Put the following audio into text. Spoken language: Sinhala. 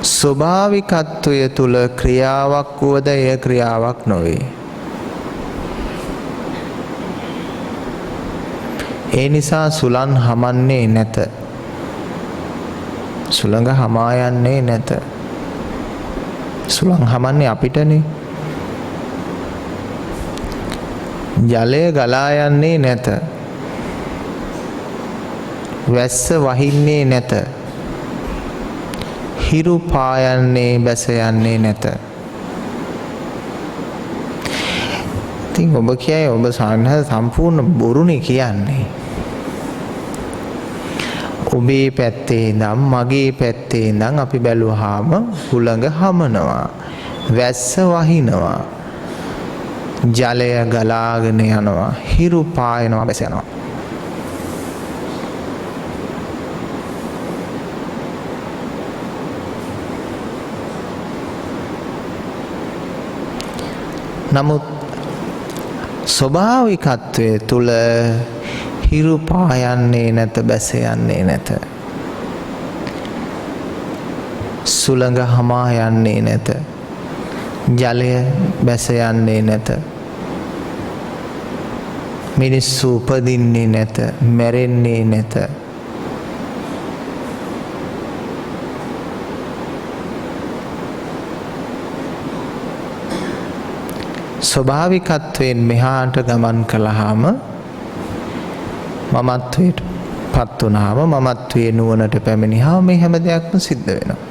ස්වභාවිකත්වය තුල ක්‍රියාවක් වුවද එය ක්‍රියාවක් නොවේ. ඒ නිසා සුලන් හමන්නේ නැත. සුළඟ හමා යන්නේ නැත. සුළං හමන්නේ අපිටනේ. ජලය ගලා යන්නේ නැත. වැස්ස වහින්නේ නැත. හිරු පායන්නේ බැස යන්නේ නැත. ඉතින් ඔබ කියයි ඔබ සම්පූර්ණ බොරුනේ කියන්නේ. ඔබේ පැත්තේ ඉඳන් මගේ පැත්තේ ඉඳන් අපි බැලුවාම හුළඟ හමනවා. වැස්ස වහිනවා. ජලය ගලාගෙන යනවා. හිරු පායනවා බැස යනවා. නමුත් ස්වභාවිකත්වයේ තුල හිරු පායන්නේ නැත බැස යන්නේ නැත. සුළඟ හමා යන්නේ නැත. ජලය බැස යන්නේ නැත. මිනිස්සු උපදින්නේ නැත. මැරෙන්නේ නැත. ස්වභාවිකත්වයෙන් මෙහාට ගමන් කළාම මමත්වයට පත් වුණාම මමත්වයේ නුවණට පැමිණියාම මේ හැම දෙයක්ම සිද්ධ වෙනවා.